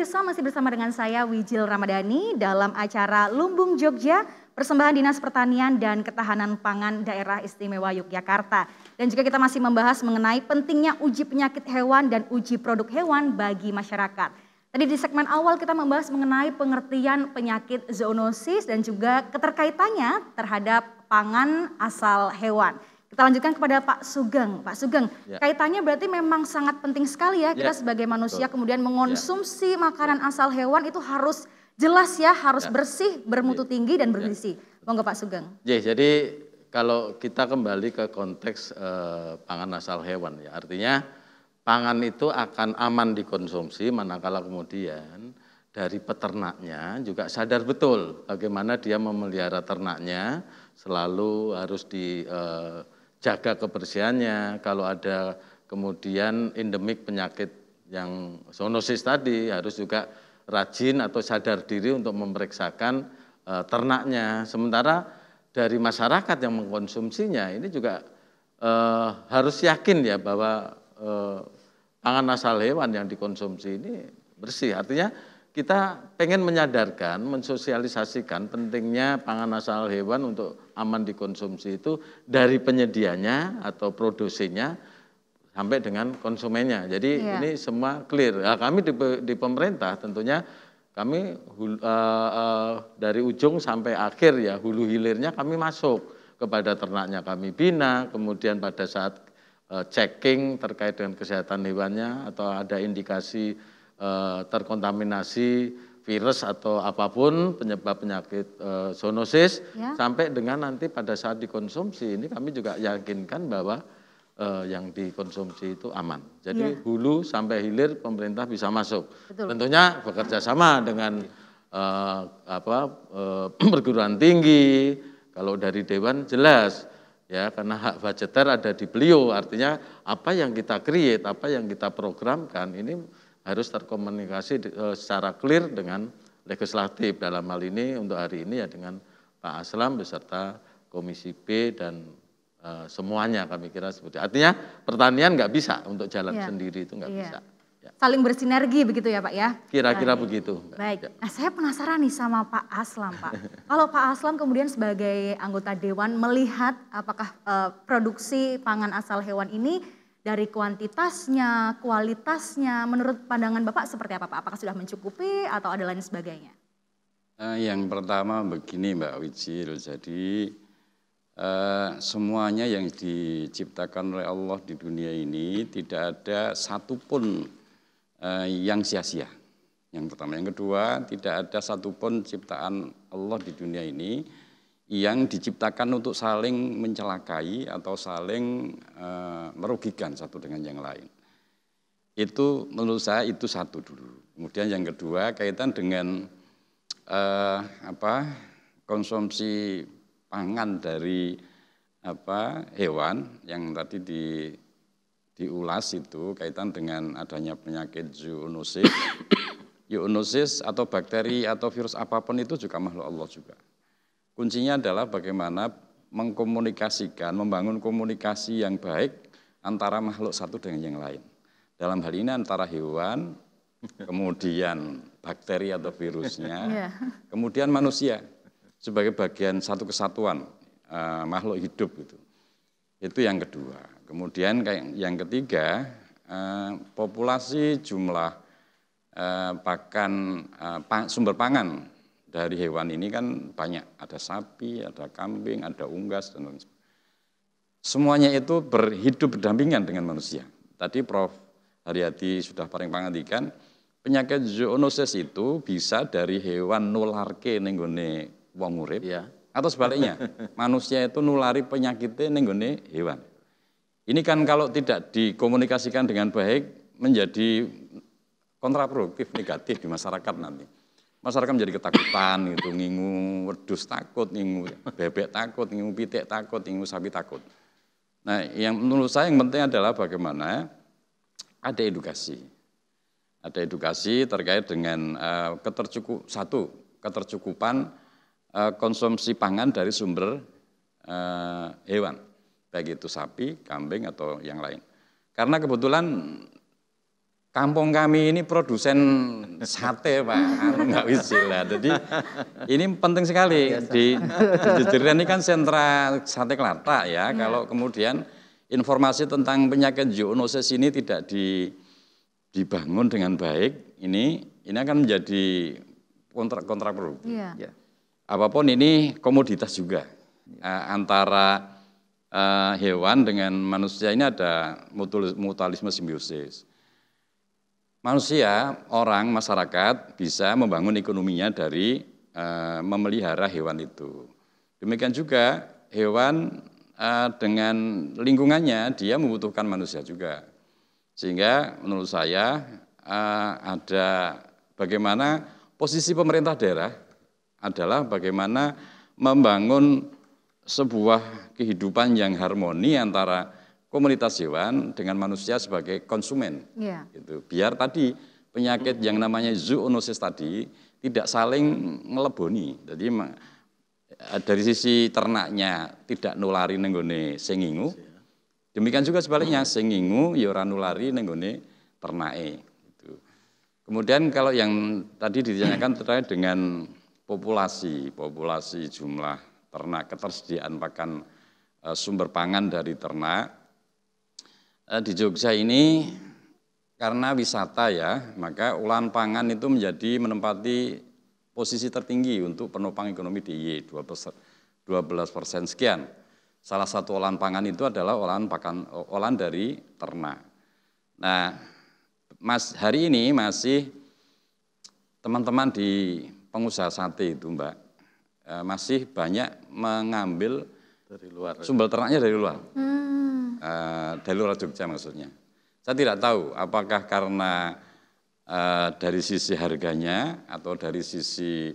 pemirsa, masih bersama dengan saya Wijil Ramadhani dalam acara Lumbung Jogja, persembahan Dinas Pertanian dan Ketahanan Pangan Daerah Istimewa Yogyakarta. Dan juga kita masih membahas mengenai pentingnya uji penyakit hewan dan uji produk hewan bagi masyarakat. Tadi di segmen awal kita membahas mengenai pengertian penyakit zoonosis dan juga keterkaitannya terhadap pangan asal hewan. Kita lanjutkan kepada Pak Sugeng. Pak Sugeng, kaitannya berarti memang sangat penting sekali ya kita sebagai manusia kemudian mengonsumsi makanan asal hewan itu harus jelas ya, harus bersih, bermutu tinggi dan bergizi. Monggo Pak Sugeng. Jadi kalau kita kembali ke konteks pangan asal hewan ya, artinya pangan itu akan aman dikonsumsi manakala kemudian dari peternaknya juga sadar betul bagaimana dia memelihara ternaknya, selalu harus dijaga kebersihannya. Kalau ada kemudian endemik penyakit yang zoonosis tadi harus juga rajin atau sadar diri untuk memeriksakan ternaknya. Sementara dari masyarakat yang mengkonsumsinya ini juga harus yakin ya bahwa pangan asal hewan yang dikonsumsi ini bersih. Artinya kita pengen menyadarkan, mensosialisasikan pentingnya pangan asal hewan untuk aman dikonsumsi itu dari penyedianya atau produsennya sampai dengan konsumennya. Jadi ini semua clear. Nah, kami di pemerintah tentunya kami dari ujung sampai akhir ya, hulu hilirnya kami masuk kepada ternaknya kami bina, kemudian pada saat checking terkait dengan kesehatan hewannya atau ada indikasi terkontaminasi virus atau apapun penyebab penyakit zoonosis sampai dengan nanti pada saat dikonsumsi ini kami juga yakinkan bahwa yang dikonsumsi itu aman. Jadi hulu sampai hilir pemerintah bisa masuk. Tentunya bekerja sama dengan perguruan tinggi. Kalau dari dewan jelas ya, karena hak budgeter ada di beliau. Artinya apa yang kita create, apa yang kita programkan ini harus terkomunikasi secara clear dengan legislatif. Dalam hal ini untuk hari ini ya dengan Pak Aslam beserta Komisi B dan semuanya kami kira seperti. Artinya pertanian nggak bisa untuk jalan sendiri, itu nggak bisa. Saling bersinergi begitu ya Pak ya? Kira-kira begitu. Baik, nah saya penasaran nih sama Pak Aslam Pak. Kalau Pak Aslam kemudian sebagai anggota Dewan melihat apakah produksi pangan asal hewan ini dari kuantitasnya, kualitasnya, menurut pandangan Bapak seperti apa Pak? Apakah sudah mencukupi atau ada lain sebagainya? Yang pertama begini Mbak Wijil, jadi semuanya yang diciptakan oleh Allah di dunia ini tidak ada satupun yang sia-sia. Yang pertama. Yang kedua, tidak ada satupun ciptaan Allah di dunia ini yang diciptakan untuk saling mencelakai atau saling merugikan satu dengan yang lain. Itu menurut saya itu satu dulu. Kemudian yang kedua kaitan dengan konsumsi pangan dari hewan yang tadi diulas itu kaitan dengan adanya penyakit zoonosis. Zoonosis atau bakteri atau virus apapun itu juga makhluk Allah juga. Kuncinya adalah bagaimana mengkomunikasikan, membangun komunikasi yang baik antara makhluk satu dengan yang lain. Dalam hal ini antara hewan, kemudian bakteri atau virusnya, kemudian manusia sebagai bagian satu kesatuan makhluk hidup gitu. Itu yang kedua. Kemudian yang ketiga, populasi jumlah sumber pangan dari hewan ini kan banyak, ada sapi, ada kambing, ada unggas, dan lain sebagainya. Semuanya itu hidup berdampingan dengan manusia. Tadi Prof. Haryadi sudah paling pangandikan, penyakit zoonosis itu bisa dari hewan nularke ning gone wong urip, atau sebaliknya, manusia itu nulari penyakitnya ning gone hewan. Ini kan kalau tidak dikomunikasikan dengan baik menjadi kontraproduktif, negatif di masyarakat nanti. Masyarakat menjadi ketakutan gitu, ngingu wedhus takut, ngingu bebek takut, ngingu pitik takut, ngingu sapi takut. Nah, yang menurut saya yang penting adalah bagaimana ada edukasi. Ada edukasi terkait dengan ketercukupan konsumsi pangan dari sumber hewan, baik itu sapi, kambing atau yang lain. Karena kebetulan kampung kami ini produsen sate Pak, Mbak Wijil. Jadi ini penting sekali. Di Jejeran ini kan sentra sate Klatak ya. Kalau kemudian informasi tentang penyakit zoonosis ini tidak dibangun dengan baik, ini akan menjadi kontraproduktif. Iya. Apapun ini komoditas juga. Antara hewan dengan manusia ini ada mutualisme simbiosis. Manusia, orang, masyarakat bisa membangun ekonominya dari memelihara hewan itu. Demikian juga hewan dengan lingkungannya dia membutuhkan manusia juga. Sehingga menurut saya ada bagaimana posisi pemerintah daerah adalah bagaimana membangun sebuah kehidupan yang harmoni antara komunitas hewan dengan manusia sebagai konsumen. Gitu. Biar tadi penyakit yang namanya zoonosis tadi tidak saling ngeleboni. Jadi dari sisi ternaknya tidak nulari nenggone sing ngingu. Demikian juga sebaliknya sing ngingu ya ora nulari nenggone ternake. Gitu. Kemudian kalau yang tadi ditanyakan terkait dengan populasi jumlah ternak, ketersediaan pakan sumber pangan dari ternak. Di Jogja ini karena wisata ya, maka olahan pangan itu menempati posisi tertinggi untuk penopang ekonomi DIY 12% sekian. Salah satu olahan pangan itu adalah olahan dari ternak. Nah, hari ini masih teman-teman di pengusaha sate itu Mbak, masih banyak mengambil dari luar, sumber ternaknya dari luar. Dari luar Jogja maksudnya. Saya tidak tahu apakah karena dari sisi harganya atau dari sisi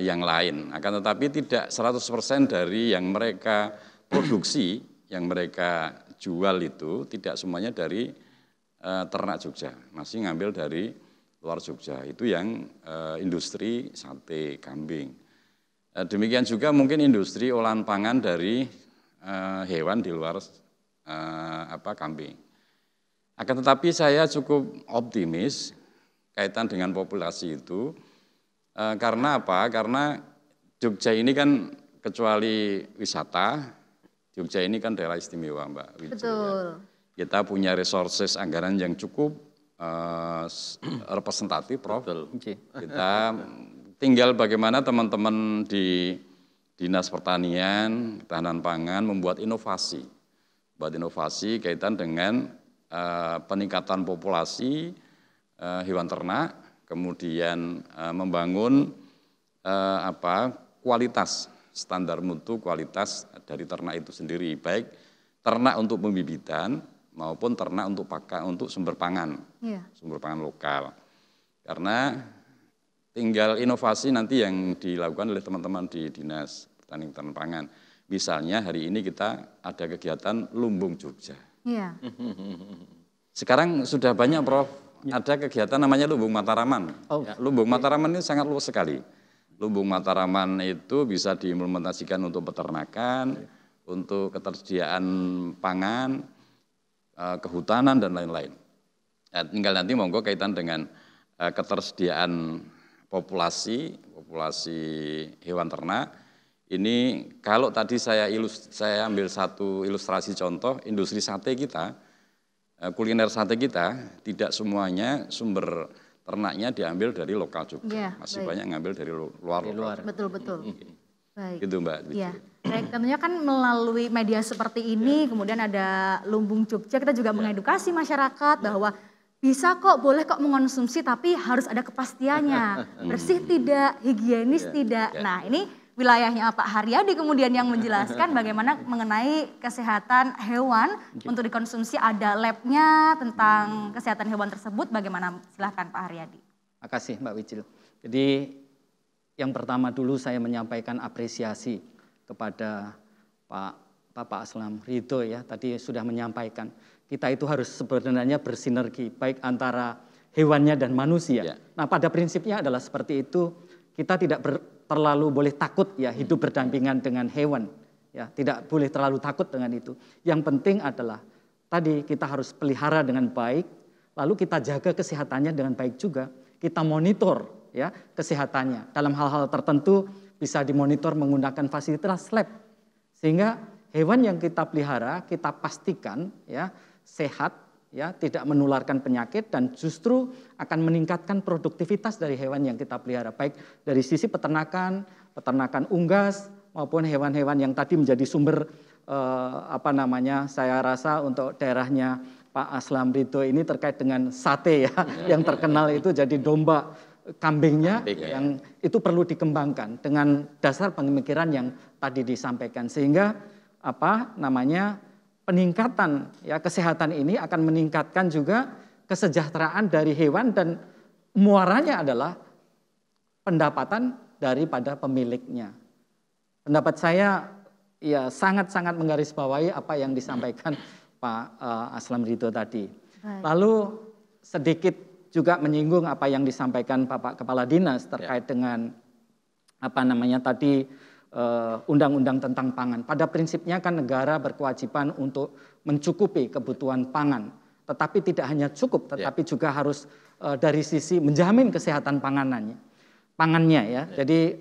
yang lain. Akan tetapi tidak 100% dari yang mereka produksi, yang mereka jual itu tidak semuanya dari ternak Jogja. Masih ngambil dari luar Jogja. Itu yang industri sate kambing. Demikian juga mungkin industri olahan pangan dari hewan di luar kambing. Akan tetapi saya cukup optimis kaitan dengan populasi itu karena apa? Karena Jogja ini kan kecuali wisata, Jogja ini kan daerah istimewa Mbak Wijil. Betul. Ya. Kita punya resources anggaran yang cukup representatif, Prof. Betul. Kita tinggal bagaimana teman-teman di Dinas Pertanian, Ketahanan Pangan membuat inovasi. Kaitan dengan peningkatan populasi hewan ternak, kemudian membangun kualitas, standar mutu kualitas dari ternak itu sendiri, baik ternak untuk pembibitan maupun ternak untuk sumber pangan, sumber pangan lokal. Karena tinggal inovasi nanti yang dilakukan oleh teman-teman di Dinas Pertanian dan Pangan. Misalnya hari ini kita ada kegiatan Lumbung Jogja. Iya. Sekarang sudah banyak Prof, ada kegiatan namanya Lumbung Mataraman. Lumbung Mataraman ini sangat luas sekali. Lumbung Mataraman itu bisa diimplementasikan untuk peternakan, untuk ketersediaan pangan, kehutanan dan lain-lain. Tinggal nanti monggo kaitan dengan ketersediaan populasi hewan ternak. Ini kalau tadi saya ambil satu ilustrasi contoh, industri sate kita, kuliner sate kita, tidak semuanya sumber ternaknya diambil dari lokal Jogja. Masih banyak ngambil dari luar. Betul. Baik. Gitu Mbak. Iya. Baik, tentunya kan melalui media seperti ini, kemudian ada Lumbung Jogja, kita juga mengedukasi masyarakat bahwa bisa kok, boleh kok mengonsumsi, tapi harus ada kepastiannya. Bersih tidak, higienis tidak. Nah ini wilayahnya Pak Haryadi kemudian yang menjelaskan bagaimana mengenai kesehatan hewan untuk dikonsumsi, ada labnya tentang kesehatan hewan tersebut, bagaimana? Silahkan Pak Haryadi. Terima kasih Mbak Wijil. Jadi yang pertama dulu saya menyampaikan apresiasi kepada Bapak Aslam Ridho ya, tadi sudah menyampaikan kita itu harus sebenarnya bersinergi baik antara hewannya dan manusia. Nah pada prinsipnya adalah seperti itu, kita tidak terlalu boleh takut ya hidup berdampingan dengan hewan ya, tidak boleh terlalu takut dengan itu. Yang penting adalah tadi kita harus pelihara dengan baik, lalu kita jaga kesehatannya dengan baik juga. Kita monitor ya kesehatannya. Dalam hal-hal tertentu bisa dimonitor menggunakan fasilitas lab. Sehingga hewan yang kita pelihara kita pastikan ya sehat, ya tidak menularkan penyakit dan justru akan meningkatkan produktivitas dari hewan yang kita pelihara, baik dari sisi peternakan unggas maupun hewan-hewan yang tadi menjadi sumber saya rasa untuk daerahnya Pak Aslam Ridho ini terkait dengan sate ya, yang terkenal itu jadi domba kambingnya yang itu perlu dikembangkan dengan dasar pemikiran yang tadi disampaikan, sehingga peningkatan ya kesehatan ini akan meningkatkan juga kesejahteraan dari hewan dan muaranya adalah pendapatan daripada pemiliknya. Pendapat saya ya sangat-sangat menggarisbawahi apa yang disampaikan Pak Aslam Ridho tadi. Lalu sedikit juga menyinggung apa yang disampaikan Bapak Kepala Dinas terkait dengan undang-undang tentang pangan. Pada prinsipnya kan negara berkewajiban untuk mencukupi kebutuhan pangan. Tetapi tidak hanya cukup, tetapi juga harus dari sisi menjamin kesehatan pangannya ya. Jadi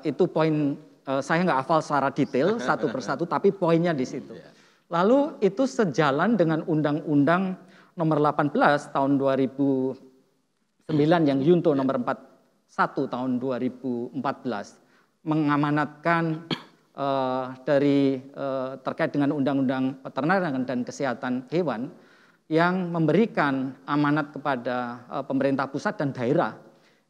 itu poin, saya nggak hafal secara detail satu persatu, tapi poinnya di situ. Lalu itu sejalan dengan Undang-Undang nomor 18 tahun 2009 yang Yunto nomor 41 tahun 2014. Mengamanatkan terkait dengan Undang-Undang Peternakan dan Kesehatan Hewan yang memberikan amanat kepada pemerintah pusat dan daerah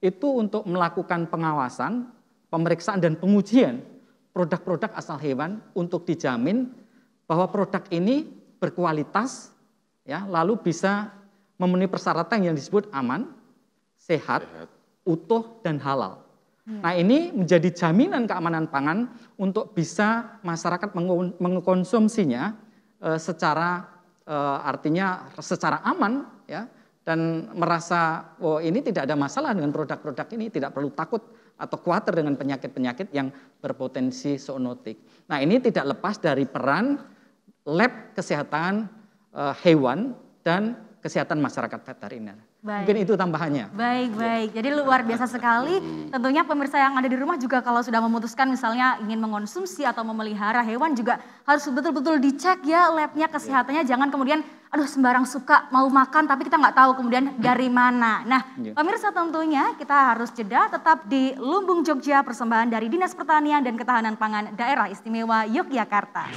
itu untuk melakukan pengawasan, pemeriksaan dan pengujian produk-produk asal hewan untuk dijamin bahwa produk ini berkualitas ya, lalu bisa memenuhi persyaratan yang disebut aman, sehat, utuh dan halal. Nah ini menjadi jaminan keamanan pangan untuk bisa masyarakat mengkonsumsinya secara artinya secara aman ya, dan merasa ini tidak ada masalah dengan produk-produk ini, tidak perlu takut atau khawatir dengan penyakit-penyakit yang berpotensi zoonotik. Nah ini tidak lepas dari peran lab kesehatan hewan dan kesehatan masyarakat veteriner. Baik. Mungkin itu tambahannya. Baik. Jadi luar biasa sekali. Tentunya pemirsa yang ada di rumah juga kalau sudah memutuskan misalnya ingin mengonsumsi atau memelihara hewan juga harus betul-betul dicek ya labnya kesehatannya. Jangan kemudian sembarang suka mau makan tapi kita nggak tahu kemudian dari mana. Nah pemirsa tentunya kita harus jeda tetap di Lumbung Jogja, persembahan dari Dinas Pertanian dan Ketahanan Pangan Daerah Istimewa Yogyakarta.